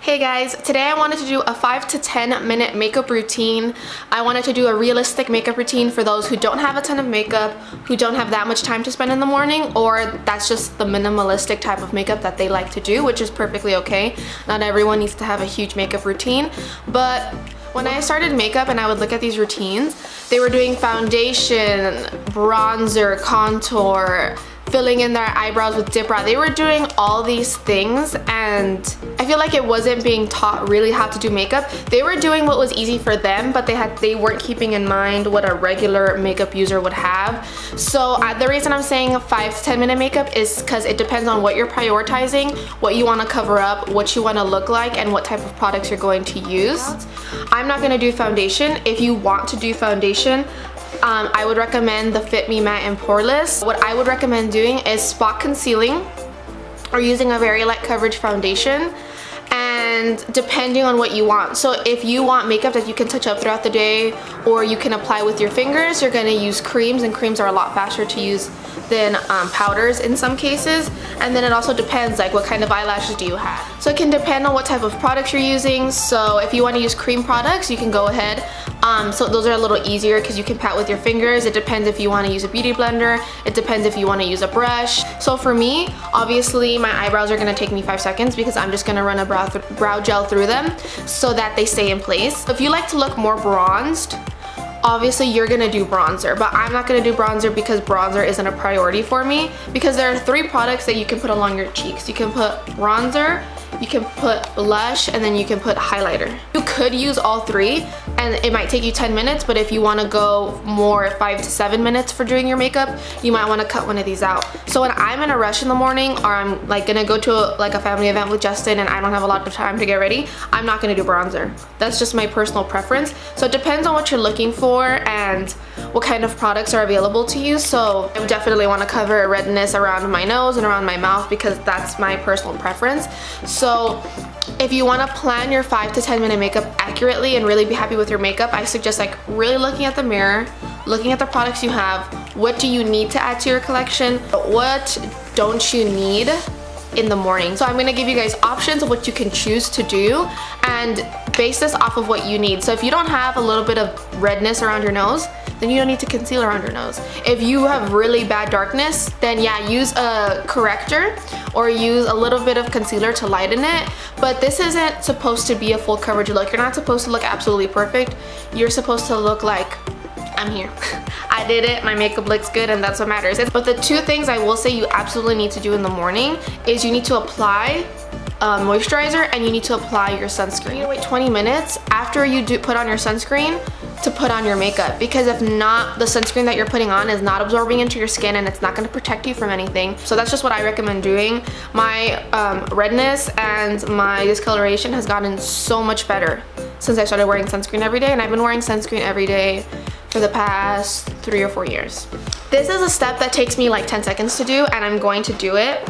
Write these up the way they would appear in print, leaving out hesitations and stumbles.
Hey guys, today I wanted to do a 5 to 10 minute makeup routine. I wanted to do a realistic makeup routine for those who don't have a ton of makeup, who don't have that much time to spend in the morning, or that's just the minimalistic type of makeup that they like to do, which is perfectly okay. Not everyone needs to have a huge makeup routine, but when I started makeup and I would look at these routines, they were doing foundation, bronzer, contour, filling in their eyebrows with dip brow. They were doing all these things and I feel like it wasn't being taught really how to do makeup. They were doing what was easy for them, but they weren't keeping in mind what a regular makeup user would have. So the reason I'm saying 5 to 10 minute makeup is because it depends on what you're prioritizing, what you want to cover up, what you want to look like, and what type of products you're going to use. I'm not going to do foundation. If you want to do foundation, I would recommend the Fit Me Matte and Poreless. What I would recommend doing is spot concealing or using a very light coverage foundation, and depending on what you want. So if you want makeup that you can touch up throughout the day or you can apply with your fingers, you're going to use creams, and creams are a lot faster to use than powders in some cases. And then it also depends, like, what kind of eyelashes do you have. So it can depend on what type of products you're using. So if you want to use cream products, you can go ahead. So those are a little easier because you can pat with your fingers. It depends if you want to use a beauty blender. It depends if you want to use a brush. So for me, obviously my eyebrows are going to take me 5 seconds because I'm just going to run a brow gel through them so that they stay in place. If you like to look more bronzed, obviously you're gonna do bronzer, but I'm not gonna do bronzer because bronzer isn't a priority for me, because there are 3 products that you can put along your cheeks. You can put bronzer, you can put blush, and then you can put highlighter. You could use all 3 and it might take you 10 minutes, but if you want to go more 5 to 7 minutes for doing your makeup, you might want to cut one of these out. So when I'm in a rush in the morning, or I'm like gonna go to a family event with Justin and I don't have a lot of time to get ready, I'm not gonna do bronzer. That's just my personal preference. So it depends on what you're looking for and what kind of products are available to you. So I would definitely want to cover redness around my nose and around my mouth because that's my personal preference. So if you want to plan your 5 to 10 minute makeup accurately and really be happy with your makeup, I suggest like really looking at the mirror, looking at the products you have. What do you need to add to your collection? What don't you need in the morning? So I'm going to give you guys options of what you can choose to do and base this off of what you need. So if you don't have a little bit of redness around your nose, then you don't need to conceal around your nose. If you have really bad darkness, then yeah, use a corrector or use a little bit of concealer to lighten it. But this isn't supposed to be a full coverage look. You're not supposed to look absolutely perfect. You're supposed to look like, I'm here. I did it, my makeup looks good, and that's what matters. But the 2 things I will say you absolutely need to do in the morning is you need to apply moisturizer and you need to apply your sunscreen. You need to wait 20 minutes after you put on your sunscreen to put on your makeup, because if not, the sunscreen that you're putting on is not absorbing into your skin and it's not going to protect you from anything. So that's just what I recommend doing. My redness and my discoloration has gotten so much better since I started wearing sunscreen every day, and I've been wearing sunscreen every day for the past 3 or 4 years. This is a step that takes me like 10 seconds to do, and I'm going to do it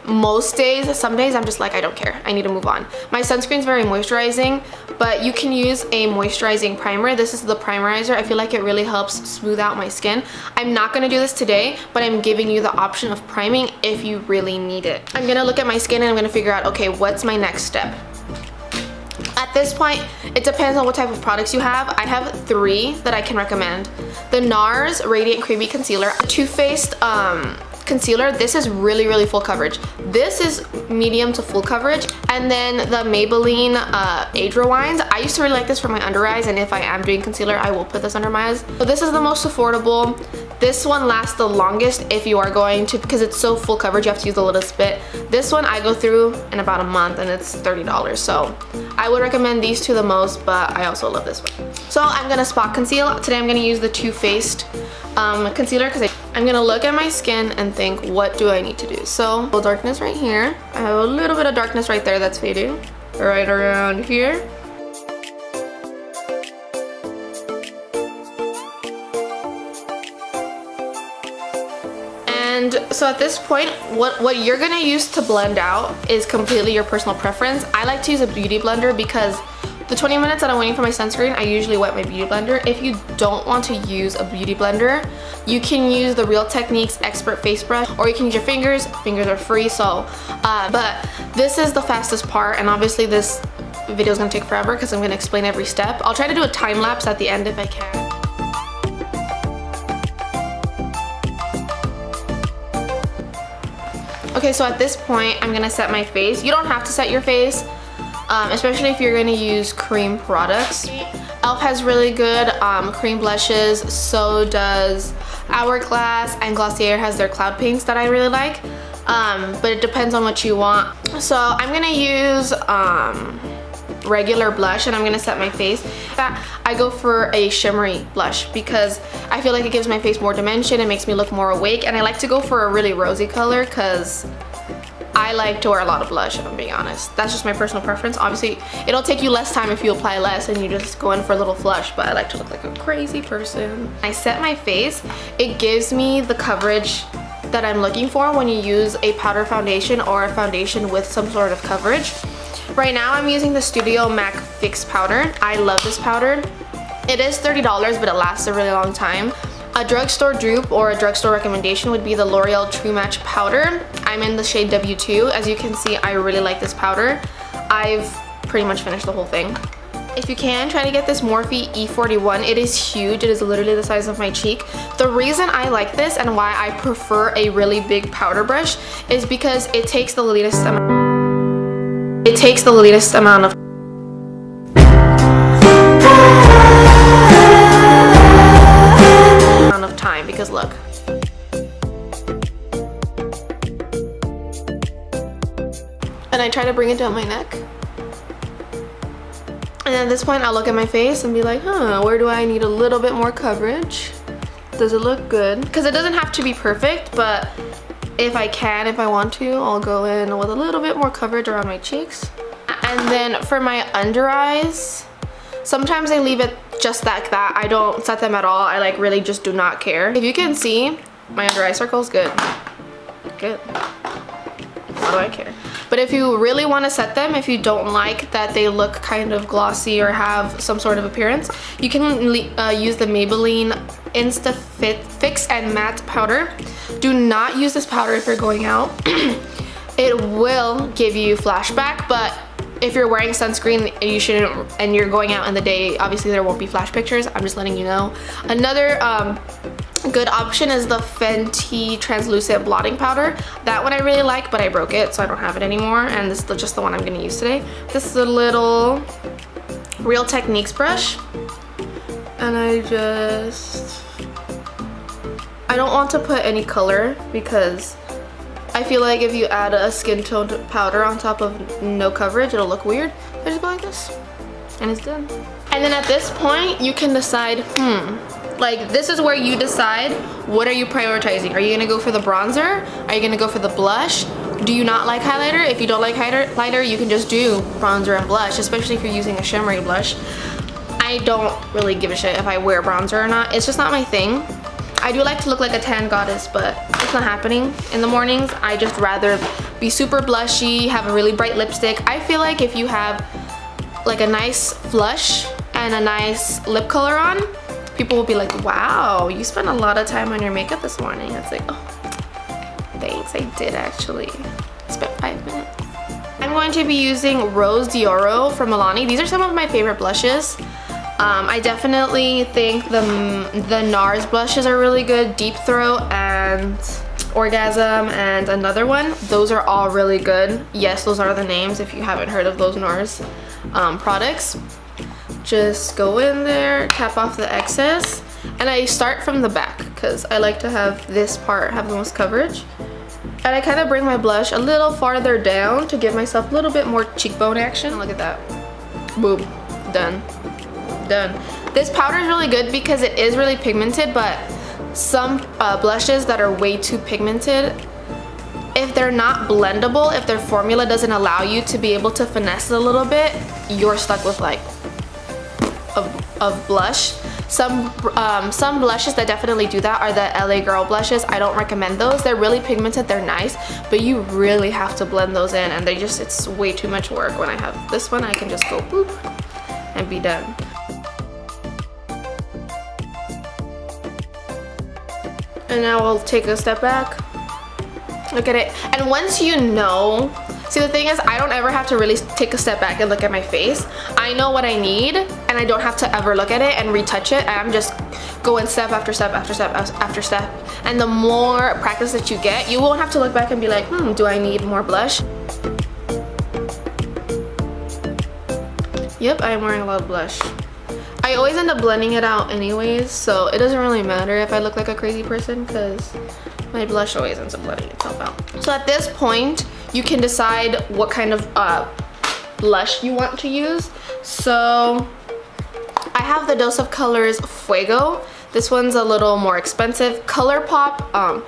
most days. Some days I'm just like, I don't care, I need to move on. My sunscreen's very moisturizing, but you can use a moisturizing primer. This is the Primerizer. I feel like it really helps smooth out my skin. I'm not gonna do this today, but I'm giving you the option of priming if you really need it. I'm gonna look at my skin and I'm gonna figure out, okay, what's my next step? At this point, it depends on what type of products you have. I have 3 that I can recommend. The Nars Radiant Creamy Concealer, Too Faced concealer. This is really full coverage. This is medium to full coverage. And then the Maybelline Age Rewinds. I used to really like this for my under eyes, and if I am doing concealer, I will put this under my eyes. So this is the most affordable. This one lasts the longest if you are going to, because it's so full coverage, you have to use a little spit. This one I go through in about a month and it's $30. So I would recommend these 2 the most, but I also love this one. So I'm gonna spot conceal. Today I'm gonna use the Too Faced concealer because I'm gonna look at my skin and think, what do I need to do? So, a little darkness right here. I have a little bit of darkness right there that's fading. Right around here. And so at this point, what you're gonna use to blend out is completely your personal preference. I like to use a beauty blender because The 20 minutes that I'm waiting for my sunscreen, I usually wet my beauty blender. If you don't want to use a beauty blender, you can use the Real Techniques Expert Face Brush, or you can use your fingers. Fingers are free, so, but this is the fastest part, and obviously this video is gonna take forever because I'm gonna explain every step. I'll try to do a time lapse at the end if I can. Okay, so at this point, I'm gonna set my face. You don't have to set your face, especially if you're gonna use cream products. e.l.f. has really good cream blushes, so does Hourglass, and Glossier has their Cloud Pinks that I really like, but it depends on what you want. So I'm gonna use regular blush, and I'm gonna set my face. I go for a shimmery blush because I feel like it gives my face more dimension, it makes me look more awake, and I like to go for a really rosy color because I like to wear a lot of blush, if I'm being honest. That's just my personal preference. Obviously, it'll take you less time if you apply less and you just go in for a little flush, but I like to look like a crazy person. I set my face, it gives me the coverage that I'm looking for when you use a powder foundation or a foundation with some sort of coverage. Right now I'm using the Studio MAC Fix powder. I love this powder. It is $30, but it lasts a really long time. A drugstore dupe or a drugstore recommendation would be the L'Oreal True Match powder. I'm in the shade W2. As you can see, I really like this powder. I've pretty much finished the whole thing. If you can, try to get this Morphe E41. It is huge. It is literally the size of my cheek. The reason I like this and why I prefer a really big powder brush is because it takes the least amount of time, because look. And I try to bring it down my neck. And at this point I'll look at my face and be like, where do I need a little bit more coverage? Does it look good? Because it doesn't have to be perfect, but if I want to, I'll go in with a little bit more coverage around my cheeks. And then for my under eyes, sometimes I leave it just like that. I don't set them at all. I like really just do not care. If you can see, my under eye circle is good. Good. Why do I care? But if you really want to set them, if you don't like that they look kind of glossy or have some sort of appearance, you can use the Maybelline Insta Fix and Matte powder. Do not use this powder if you're going out. It will give you flashback, but if you're wearing sunscreen, you shouldn't, and you're going out in the day, obviously there won't be flash pictures. I'm just letting you know. Another good option is the Fenty translucent blotting powder. That one I really like, but I broke it, so I don't have it anymore, and this is just the one I'm gonna use today. This is a little Real Techniques brush, and I don't want to put any color because I feel like if you add a skin toned powder on top of no coverage, it'll look weird. I just go like this, and it's done. And then at this point, you can decide, like this is where you decide what are you prioritizing. Are you gonna go for the bronzer? Are you gonna go for the blush? Do you not like highlighter? If you don't like highlighter, you can just do bronzer and blush, especially if you're using a shimmery blush. I don't really give a shit if I wear bronzer or not. It's just not my thing. I do like to look like a tan goddess, but it's not happening in the mornings. I just rather be super blushy, have a really bright lipstick. I feel like if you have like a nice flush and a nice lip color on, people will be like, wow, you spent a lot of time on your makeup this morning. It's like, oh, thanks, I did actually. Spent 5 minutes. I'm going to be using Rose d'Oro from Milani. These are some of my favorite blushes. I definitely think the Nars blushes are really good. Deepthroat and Orgasm and another one. Those are all really good. Yes, those are the names if you haven't heard of those Nars products. Just go in there, tap off the excess, and I start from the back because I like to have this part have the most coverage. And I kind of bring my blush a little farther down to give myself a little bit more cheekbone action. Look at that. Boom. Done. Done. This powder is really good because it is really pigmented, but some blushes that are way too pigmented, if they're not blendable, if their formula doesn't allow you to be able to finesse it a little bit, you're stuck with like of blush. Some blushes that definitely do that are the LA Girl blushes. I don't recommend those. They're really pigmented, they're nice, but you really have to blend those in, and it's way too much work. When I have this one, I can just go boop, and be done. And now we'll take a step back. Look at it. And once you know, see, the thing is, I don't ever have to really take a step back and look at my face. I know what I need, and I don't have to ever look at it and retouch it. I'm just going step after step after step after step. And the more practice that you get, you won't have to look back and be like, do I need more blush? Yep, I'm wearing a lot of blush. I always end up blending it out anyways, so it doesn't really matter if I look like a crazy person because my blush always ends up blending itself out. So at this point, you can decide what kind of blush you want to use. So I have the Dose of Colors Fuego. This one's a little more expensive. Colourpop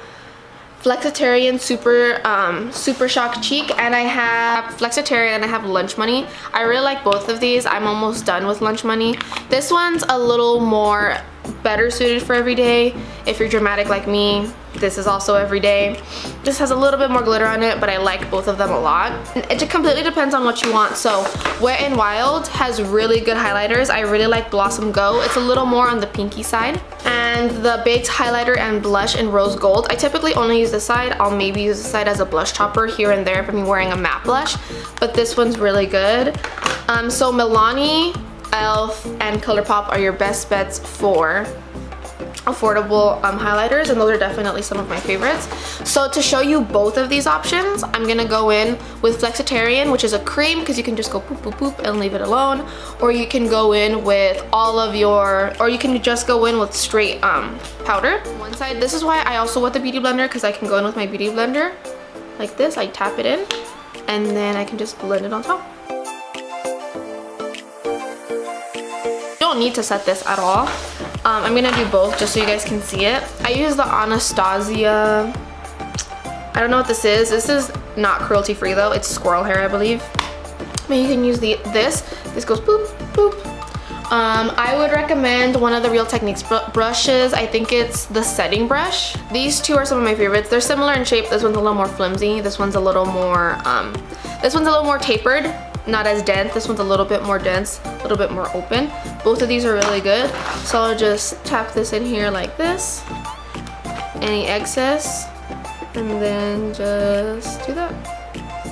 Flexitarian Super Shock Cheek, and I have Flexitarian and I have Lunch Money. I really like both of these. I'm almost done with Lunch Money. This one's a little more better suited for every day. If you're dramatic like me, this is also every day. This has a little bit more glitter on it, but I like both of them a lot. It just completely depends on what you want. So Wet n Wild has really good highlighters. I really like Blossom Go. It's a little more on the pinky side. And the Baked Highlighter and Blush in Rose Gold. I typically only use this side. I'll maybe use this side as a blush topper here and there if I'm wearing a matte blush, but this one's really good. So Milani, e.l.f. and Colourpop are your best bets for affordable highlighters, and those are definitely some of my favorites. So to show you both of these options, I'm gonna go in with Flexitarian, which is a cream because you can just go poop poop poop and leave it alone, or you can go in with all of your, or you can just go in with straight powder. One side, this is why I also want the beauty blender, because I can go in with my beauty blender like this. I tap it in and then I can just blend it on top. You don't need to set this at all. I'm gonna do both just so you guys can see it. I use the Anastasia, I don't know what this is. This is not cruelty free though. It's squirrel hair, I believe. But you can use this goes boop, boop. I would recommend one of the Real Techniques brushes. I think it's the setting brush. These two are some of my favorites. They're similar in shape. This one's a little more flimsy. This one's a little more tapered. Not as dense. This one's a little bit more dense, a little bit more open. Both of these are really good. So I'll just tap this in here like this. Any excess, and then just do that.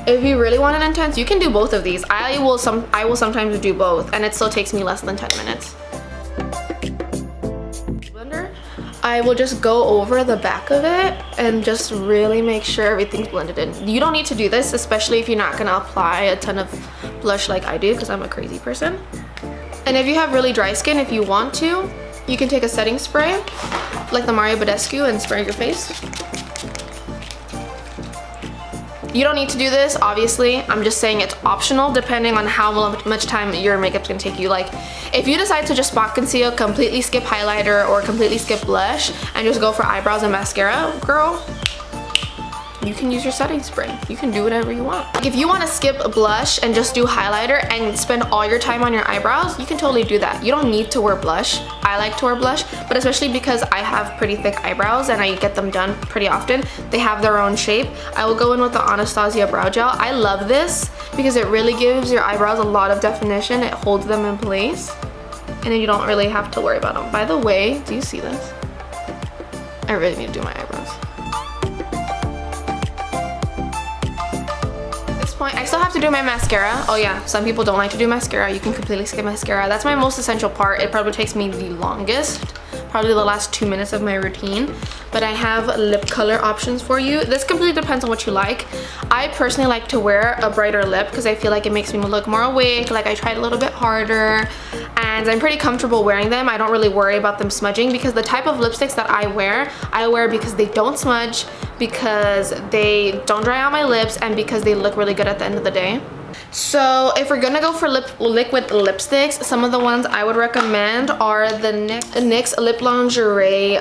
If you really want an intense, you can do both of these. I will sometimes do both, and it still takes me less than 10 minutes. Blender, I will just go over the back of it and just really make sure everything's blended in. You don't need to do this, especially if you're not gonna apply a ton of blush like I do, because I'm a crazy person. And if you have really dry skin, if you want to, you can take a setting spray like the Mario Badescu and spray your face. You don't need to do this, obviously. I'm just saying it's optional depending on how much time your makeup's gonna take you. Like, if you decide to just spot conceal, completely skip highlighter, or completely skip blush, and just go for eyebrows and mascara, girl, you can use your setting spray. You can do whatever you want. Like, if you want to skip blush and just do highlighter and spend all your time on your eyebrows, you can totally do that. You don't need to wear blush. I like to wear blush, but especially because I have pretty thick eyebrows and I get them done pretty often. They have their own shape. I will go in with the Anastasia Eyebrow Gel. I love this because it really gives your eyebrows a lot of definition. It holds them in place, and then you don't really have to worry about them. By the way, do you see this? I really need to do my eyebrows. I still have to do my mascara. Oh yeah, some people don't like to do mascara. You can completely skip mascara. That's my most essential part. It probably takes me the longest, probably the last 2 minutes of my routine. But I have lip color options for you. This completely depends on what you like. I personally like to wear a brighter lip because I feel like it makes me look more awake, like I tried a little bit harder, and I'm pretty comfortable wearing them. I don't really worry about them smudging because the type of lipsticks that I wear because they don't smudge, because they don't dry out my lips, and because they look really good at the end of the day. So if we're gonna go for liquid lipsticks, some of the ones I would recommend are the NYX Lip Lingerie,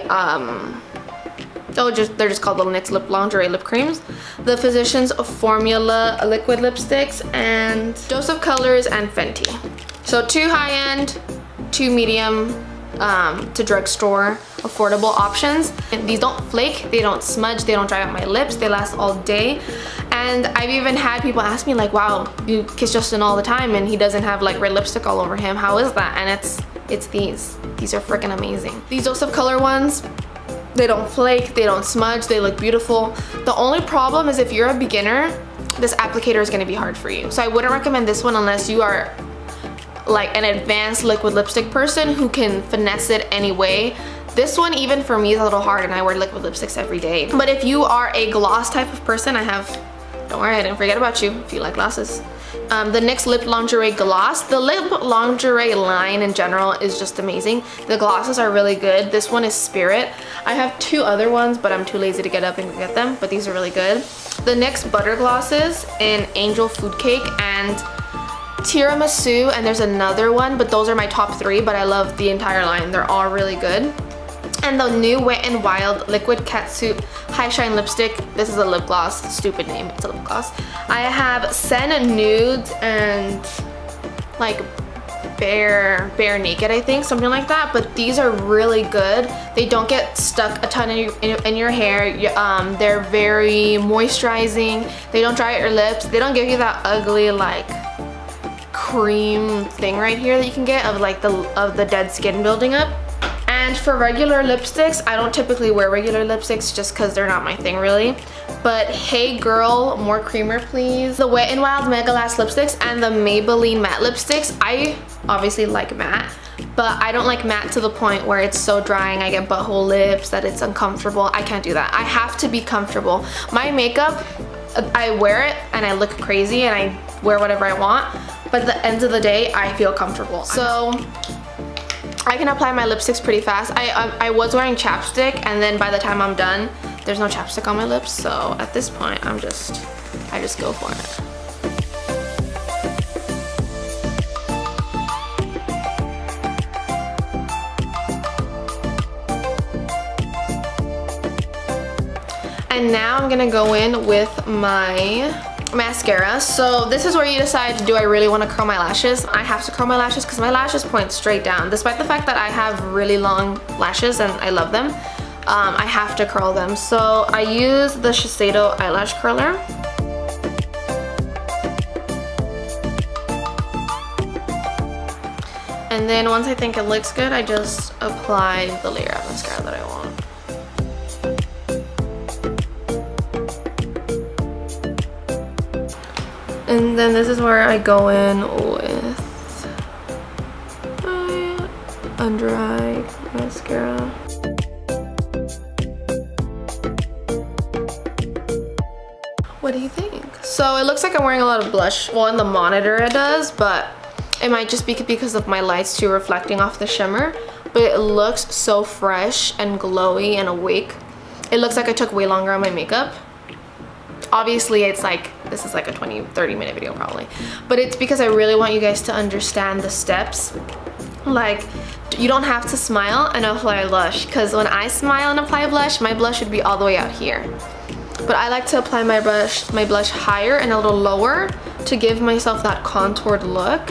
they're just called the NYX Lip Lingerie lip creams, the Physicians Formula liquid lipsticks, and Dose of Colors and Fenty. So 2 high-end, 2 medium to drugstore affordable options. And these don't flake, they don't smudge, they don't dry out my lips, they last all day. And I've even had people ask me like, wow, you kiss Justin all the time and he doesn't have like red lipstick all over him, how is that? And it's these are freaking amazing. These Dose of Color ones, they don't flake, they don't smudge, they look beautiful. The only problem is if you're a beginner, this applicator is going to be hard for you. So I wouldn't recommend this one unless you are like an advanced liquid lipstick person who can finesse it anyway. This one, even for me, is a little hard and I wear liquid lipsticks every day. But if you are a gloss type of person, don't worry, I didn't forget about you if you like glosses. The NYX Lip Lingerie Gloss. The lip lingerie line in general is just amazing. The glosses are really good. This one is Spirit. I have 2 other ones, but I'm too lazy to get up and go get them, but these are really good. The NYX Butter Glosses in Angel Food Cake and Tiramisu, and there's another one, but those are my top 3, but I love the entire line. They're all really good. And the new Wet n Wild Liquid Catsuit High Shine Lipstick. This is a lip gloss. Stupid name, it's a lip gloss. I have Sen Nude and like Bare Naked, I think, something like that. But these are really good. They don't get stuck a ton in your hair. They're very moisturizing. They don't dry out your lips. They don't give you that ugly like cream thing right here that you can get of like the dead skin building up. And for regular lipsticks, I don't typically wear regular lipsticks just because they're not my thing really. But Hey Girl, More Creamer Please, the Wet n Wild Mega Lash lipsticks, and the Maybelline matte lipsticks. I obviously like matte, but I don't like matte to the point where it's so drying, I get butthole lips, that it's uncomfortable. I can't do that. I have to be comfortable. My makeup, I wear it and I look crazy and I wear whatever I want, but at the end of the day, I feel comfortable. So I can apply my lipsticks pretty fast. I was wearing chapstick, and then by the time I'm done, there's no chapstick on my lips. So at this point, I just go for it. And now I'm gonna go in with my mascara. So this is where you decide, do I really want to curl my lashes? I have to curl my lashes because my lashes point straight down. Despite the fact that I have really long lashes and I love them, I have to curl them. So I use the Shiseido eyelash curler. And then once I think it looks good, I just apply the layer of mascara that I want. And then this is where I go in with my under eye mascara. What do you think? So it looks like I'm wearing a lot of blush. Well, in the monitor it does, but it might just be because of my lights too reflecting off the shimmer. But it looks so fresh and glowy and awake. It looks like I took way longer on my makeup. Obviously it's like, this is like a 20-30 minute video probably, but it's because I really want you guys to understand the steps. Like, you don't have to smile and apply blush, because when I smile and apply blush, my blush should be all the way out here. But I like to apply my blush higher and a little lower to give myself that contoured look.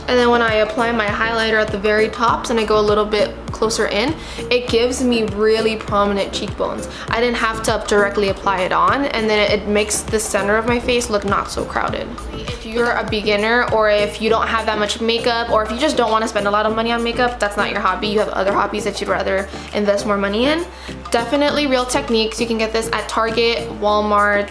And then when I apply my highlighter at the very tops and I go a little bit closer in, it gives me really prominent cheekbones. I didn't have to directly apply it on, and then it makes the center of my face look not so crowded. If you're a beginner, or if you don't have that much makeup, or if you just don't want to spend a lot of money on makeup, that's not your hobby, you have other hobbies that you'd rather invest more money in, definitely Real Techniques. You can get this at Target, Walmart,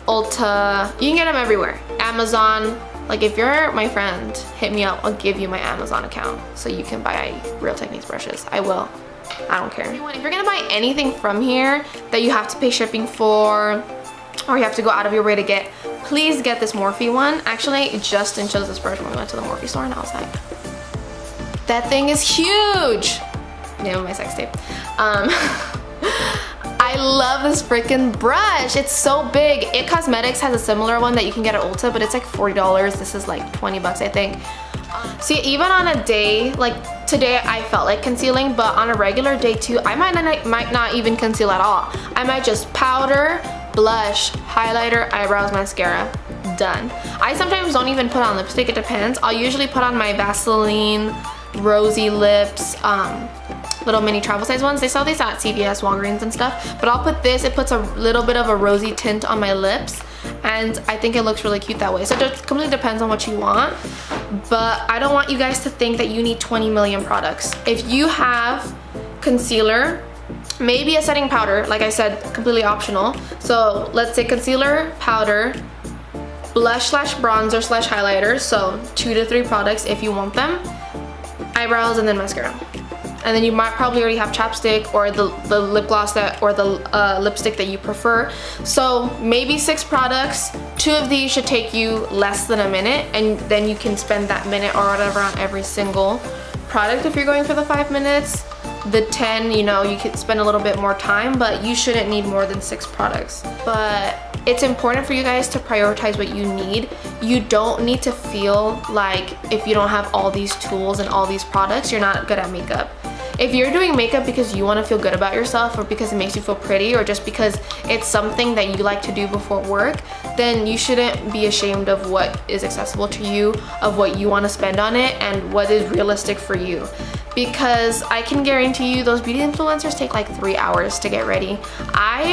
Ulta. You can get them everywhere. Amazon. Like, if you're my friend, hit me up. I'll give you my Amazon account so you can buy Real Techniques brushes. I will. I don't care. If you're gonna buy anything from here that you have to pay shipping for, or you have to go out of your way to get, please get this Morphe one. Actually, Justin chose this brush when we went to the Morphe store, and I was like, that thing is huge. Name of my sex tape. I love this freaking brush. It's so big. It Cosmetics has a similar one that you can get at Ulta, but it's like $40. This is like 20 bucks, I think. See, even on a day, like today I felt like concealing, but on a regular day too, I might not even conceal at all. I might just powder, blush, highlighter, eyebrows, mascara. Done. I sometimes don't even put on lipstick. It depends. I'll usually put on my Vaseline rosy lips, little mini travel size ones. They sell these at CVS, Walgreens and stuff, but I'll put this. It puts a little bit of a rosy tint on my lips, and I think it looks really cute that way. So it just completely depends on what you want, but I don't want you guys to think that you need 20 million products. If you have concealer, maybe a setting powder, like I said, completely optional. So let's say concealer, powder, blush slash bronzer slash highlighter, so 2 to 3 products if you want them, eyebrows, and then mascara. And then you might probably already have chapstick or the lip gloss or the lipstick that you prefer. So maybe 6 products. 2 of these should take you less than a minute, and then you can spend that minute or whatever on every single product if you're going for the 5 minutes. The 10, you know, you could spend a little bit more time, but you shouldn't need more than 6 products. But it's important for you guys to prioritize what you need. You don't need to feel like if you don't have all these tools and all these products, you're not good at makeup. If you're doing makeup because you want to feel good about yourself, or because it makes you feel pretty, or just because it's something that you like to do before work, then you shouldn't be ashamed of what is accessible to you, of what you want to spend on it, and what is realistic for you. Because I can guarantee you those beauty influencers take like 3 hours to get ready.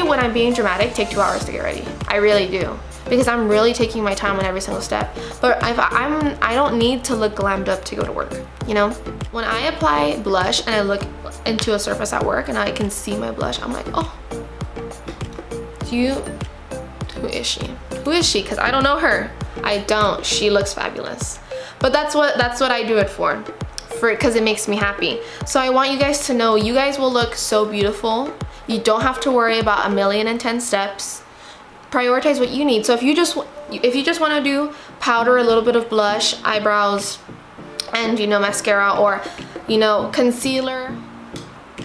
When I'm being dramatic, take 2 hours to get ready. I really do. Because I'm really taking my time on every single step. But I don't need to look glammed up to go to work, you know? When I apply blush and I look into a surface at work and I can see my blush, I'm like, oh, who is she? Who is she? Because I don't know her. I don't. She looks fabulous. But that's what I do it for because it makes me happy. So I want you guys to know you guys will look so beautiful. You don't have to worry about 1,010 steps. Prioritize what you need. So if you just want to do powder, a little bit of blush, eyebrows, and you know, mascara, or you know, concealer,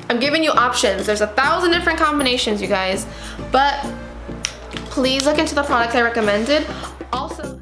I'm giving you options. There's 1,000 different combinations, you guys, but please look into the products I recommended. Also,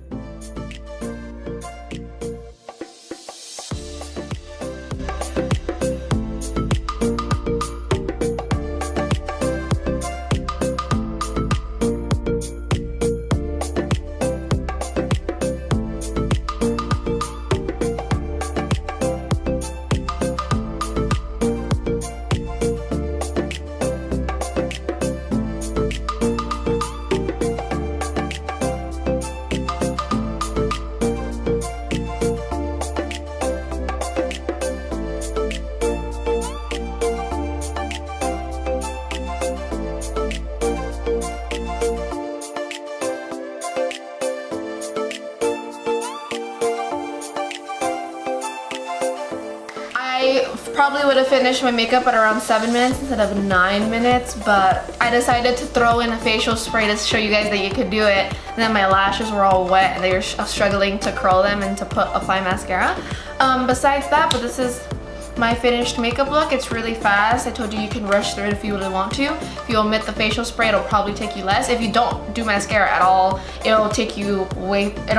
I probably would have finished my makeup at around 7 minutes instead of 9 minutes, but I decided to throw in a facial spray to show you guys that you could do it. And then my lashes were all wet and they were struggling to curl them and to apply mascara. Besides that, but this is my finished makeup look. It's really fast. I told you you can rush through it if you really want to. If you omit the facial spray, it'll probably take you less. If you don't do mascara at all, it'll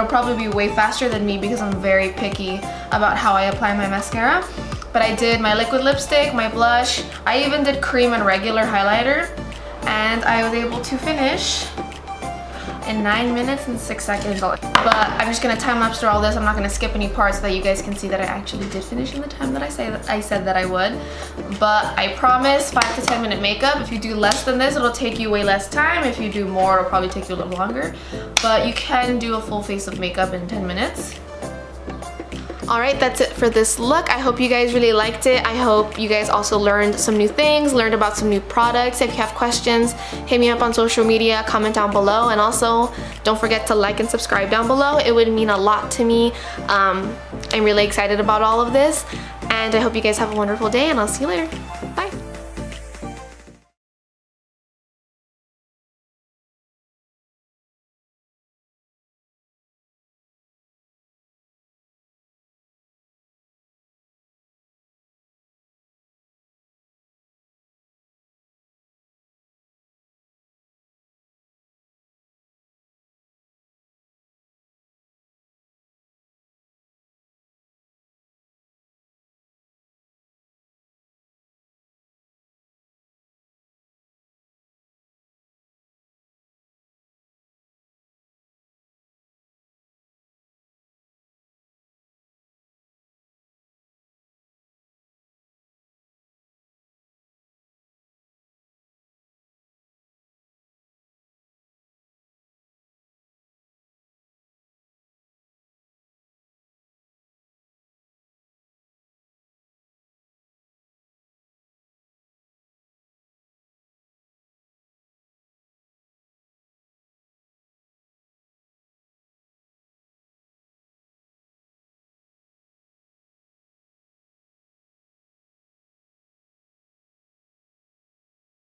probably be way faster than me because I'm very picky about how I apply my mascara. But I did my liquid lipstick, my blush, I even did cream and regular highlighter, and I was able to finish in 9 minutes and 6 seconds. But I'm just gonna time lapse through all this. I'm not gonna skip any parts so that you guys can see that I actually did finish in the time that I said that I would. But I promise 5 to 10 minute makeup. If you do less than this, it'll take you way less time. If you do more, it'll probably take you a little longer. But you can do a full face of makeup in 10 minutes. Alright, that's it for this look. I hope you guys really liked it. I hope you guys also learned some new things, learned about some new products. If you have questions, hit me up on social media, comment down below, and also don't forget to like and subscribe down below. It would mean a lot to me. I'm really excited about all of this, and I hope you guys have a wonderful day, and I'll see you later.